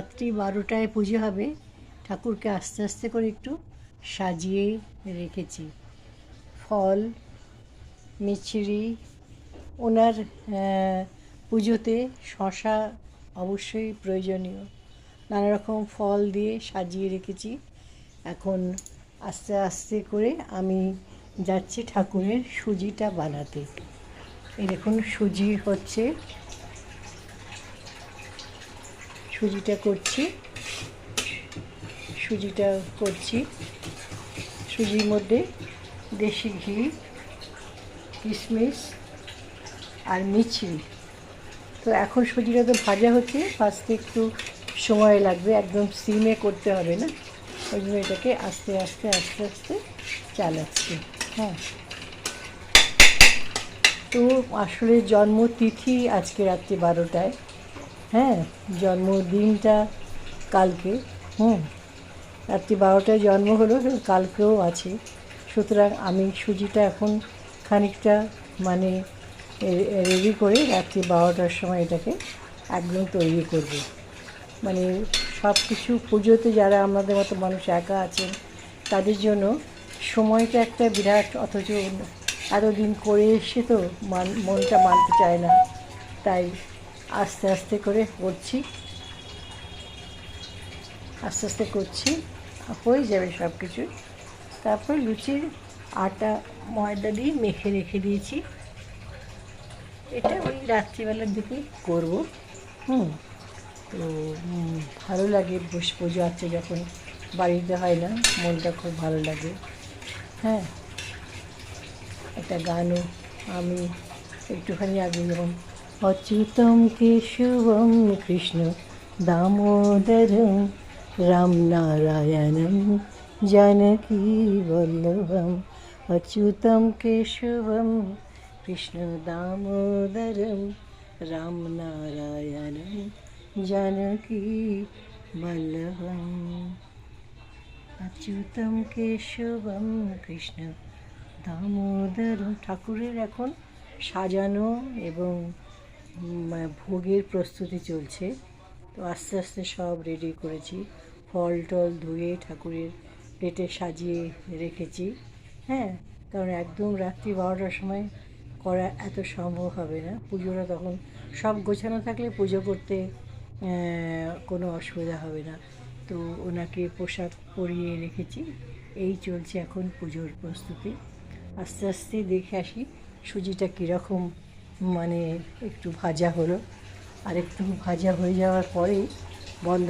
রাত্রি 12টায় পুজো হবে। ঠাকুরকে আস্তে আস্তে করে একটু সাজিয়ে রেখেছি। ফল, মিছরি, ওনার পুজোতে শশা অবশ্যই প্রয়োজনীয়। নানা রকম ফল দিয়ে সাজিয়ে রেখেছি। এখন আস্তে আস্তে করে আমি যাচ্ছি ঠাকুরের সুজিটা বানাতে। এই দেখুন সুজি হচ্ছে, সুজিটা করছি। সুজির মধ্যে দেশি ঘি, কিশমিশ আর মিছরি। তো এখন সুজিটা তো ভাজা হচ্ছে, ভাজতে একটু সময় লাগবে, একদম সিমে করতে হবে না, ওই জন্য এটাকে আস্তে আস্তে আস্তে আস্তে চালাচ্ছি। হ্যাঁ, তো আসলে জন্মতিথি আজকে রাত্রি 12টায়। হ্যাঁ, জন্মদিনটা কালকে। রাত্রি 12টায় জন্ম হলো, কালকেও আছে। সুতরাং আমি সুজিটা এখন খানিকটা মানে রেডি করে রাত্রি 12টার সময় এটাকে একদম তৈরি করব। মানে সব কিছু পুজোতে যারা আমাদের মতো মানুষ একা আছেন তাদের জন্য সময়টা একটা বিরাট, অথচ এতদিন করে এসে তো মনটা মানতে চায় না, তাই আস্তে আস্তে করে করছি, আস্তে আস্তে করছি, হয়ে যাবে সব কিছু। তারপর লুচির আটা ময়দা দিয়ে মেখে রেখে দিয়েছি। এটা ওই রাত্রিবেলার দিকে করবো। তো ভালো লাগে, পুজো আছে যখন বাড়িতে হয় না, মনটা খুব ভালো লাগে। হ্যাঁ, একটা গানও আমি একটুখানি আগে যেমন অচ্যুতম কেশবম কৃষ্ণ দামোদরম রাম নারায়ণম জানকী বল্লভম, অচ্যুতম কেশবম কৃষ্ণ দামোদরম রাম নারায়ণম জানকী বল্লভম, অচ্যুতম কেশবম কৃষ্ণ দামোদরম। ঠাকুরের এখন সাজানো এবং ভোগের প্রস্তুতি চলছে। তো আস্তে আস্তে সব রেডি করেছি, ফল টল ধুয়ে ঠাকুরের প্লেটে সাজিয়ে রেখেছি। হ্যাঁ, কারণ একদম রাত্রি 12টার সময় করা এত সম্ভব হবে না। পুজোটা তখন সব গোছানো থাকলে পুজো করতে কোনো অসুবিধা হবে না। তো ওনাকে পোশাক পরিয়ে রেখেছি। এই চলছে এখন পুজোর প্রস্তুতি। আস্তে আস্তে দেখে আসি সুজিটা কীরকম মানে একটু ভাজা হলো। আর একটু ভাজা হয়ে যাওয়ার পরেই বন্ধ